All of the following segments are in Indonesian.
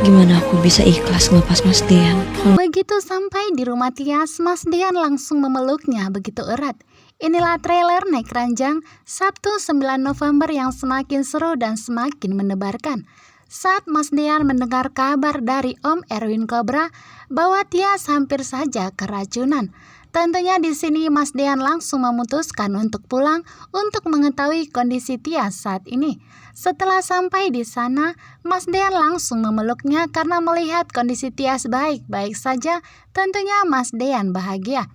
Gimana aku bisa ikhlas ngelepas Mas Dian? Begitu sampai di rumah Tias, Mas Dian langsung memeluknya begitu erat. Inilah trailer naik ranjang Sabtu 9 November yang semakin seru dan semakin menebarkan. Saat Mas Dian mendengar kabar dari Om Erwin Cobra bahwa Tias hampir saja keracunan. Tentunya di sini Mas Dian langsung memutuskan untuk pulang untuk mengetahui kondisi Tias saat ini. Setelah sampai di sana, Mas Dian langsung memeluknya karena melihat kondisi Tias baik-baik saja. Tentunya Mas Dian bahagia.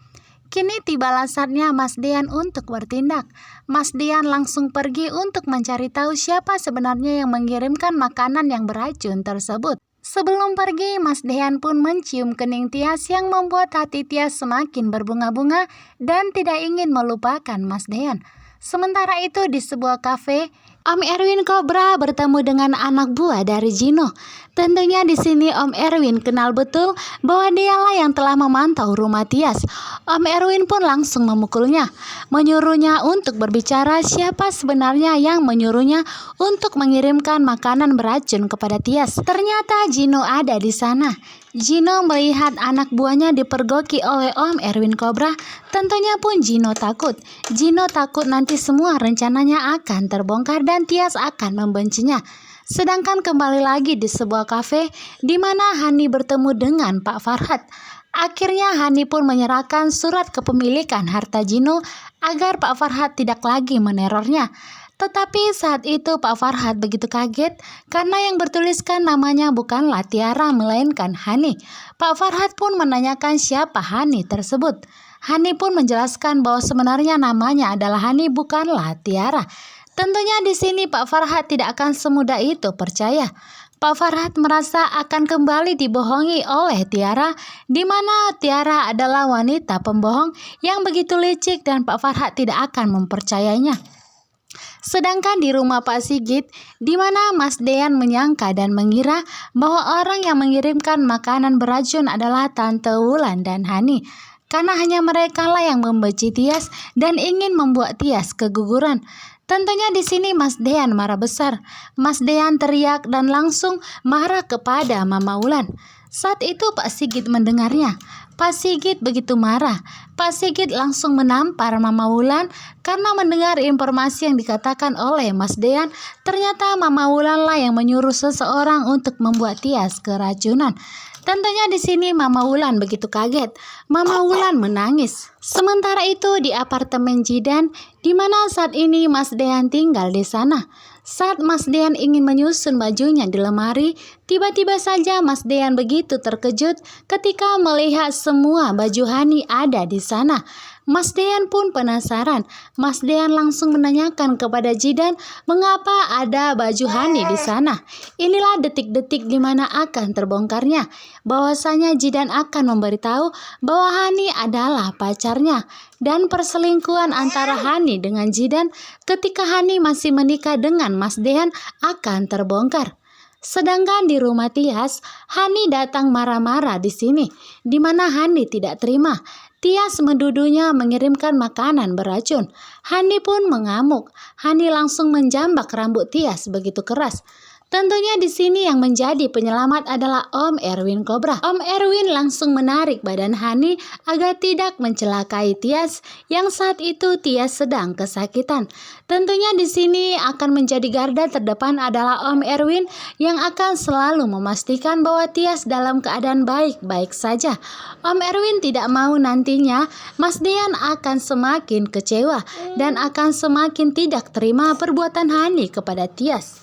Kini tibalah saatnya Mas Dian untuk bertindak. Mas Dian langsung pergi untuk mencari tahu siapa sebenarnya yang mengirimkan makanan yang beracun tersebut. Sebelum pergi, Mas Dian pun mencium kening Tias yang membuat hati Tias semakin berbunga-bunga dan tidak ingin melupakan Mas Dian. Sementara itu di sebuah kafe, Om Erwin Cobra bertemu dengan anak buah dari Gino. Tentunya di sini Om Erwin kenal betul bahwa dialah yang telah memantau rumah Tias. Om Erwin pun langsung memukulnya, menyuruhnya untuk berbicara siapa sebenarnya yang menyuruhnya untuk mengirimkan makanan beracun kepada Tias. Ternyata Gino ada di sana. Gino melihat anak buahnya dipergoki oleh Om Erwin Cobra. Tentunya pun Gino takut. Gino takut nanti semua rencananya akan terbongkar dan Tias akan membencinya. Sedangkan kembali lagi di sebuah kafe di mana Hani bertemu dengan Pak Farhat. Akhirnya Hani pun menyerahkan surat kepemilikan harta Gino agar Pak Farhat tidak lagi menerornya. Tetapi saat itu Pak Farhat begitu kaget karena yang bertuliskan namanya bukanlah Tiara melainkan Hani. Pak Farhat pun menanyakan siapa Hani tersebut. Hani pun menjelaskan bahwa sebenarnya namanya adalah Hani bukanlah Tiara. Tentunya di sini Pak Farhat tidak akan semudah itu percaya. Pak Farhat merasa akan kembali dibohongi oleh Tiara, di mana Tiara adalah wanita pembohong yang begitu licik dan Pak Farhat tidak akan mempercayainya. Sedangkan di rumah Pak Sigit, di mana Mas Dian menyangka dan mengira bahwa orang yang mengirimkan makanan beracun adalah Tante Wulan dan Hani. Karena hanya mereka lah yang membenci Tias dan ingin membuat Tias keguguran. Tentunya di sini Mas Dian marah besar. Mas Dian teriak dan langsung marah kepada Mama Wulan. Saat itu Pak Sigit mendengarnya. Pak Sigit begitu marah. Pak Sigit langsung menampar Mama Wulan karena mendengar informasi yang dikatakan oleh Mas Dian. Ternyata Mama Wulan lah yang menyuruh seseorang untuk membuat Tias keracunan. Tentunya di sini Mama Wulan begitu kaget. Mama Wulan menangis. Sementara itu di apartemen Jidan, di mana saat ini Mas Dian tinggal di sana. Saat Mas Dian ingin menyusun bajunya di lemari, tiba-tiba saja Mas Dian begitu terkejut ketika melihat semua baju Hani ada di sana. Mas Dian pun penasaran. Mas Dian langsung menanyakan kepada Jidan mengapa ada baju Hani di sana. Inilah detik-detik di mana akan terbongkarnya. Bahwasanya Jidan akan memberitahu bahwa Hani adalah pacarnya. Dan perselingkuhan antara Hani dengan Jidan ketika Hani masih menikah dengan Mas Dian akan terbongkar. Sedangkan di rumah Tias, Hani datang marah-marah di sini, di mana Hani tidak terima. Tias menduduhnya mengirimkan makanan beracun. Hani pun mengamuk. Hani langsung menjambak rambut Tias begitu keras. Tentunya di sini yang menjadi penyelamat adalah Om Erwin Cobra. Om Erwin langsung menarik badan Hani agar tidak mencelakai Tias yang saat itu Tias sedang kesakitan. Tentunya di sini akan menjadi garda terdepan adalah Om Erwin yang akan selalu memastikan bahwa Tias dalam keadaan baik-baik saja. Om Erwin tidak mau nantinya Mas Dian akan semakin kecewa dan akan semakin tidak terima perbuatan Hani kepada Tias.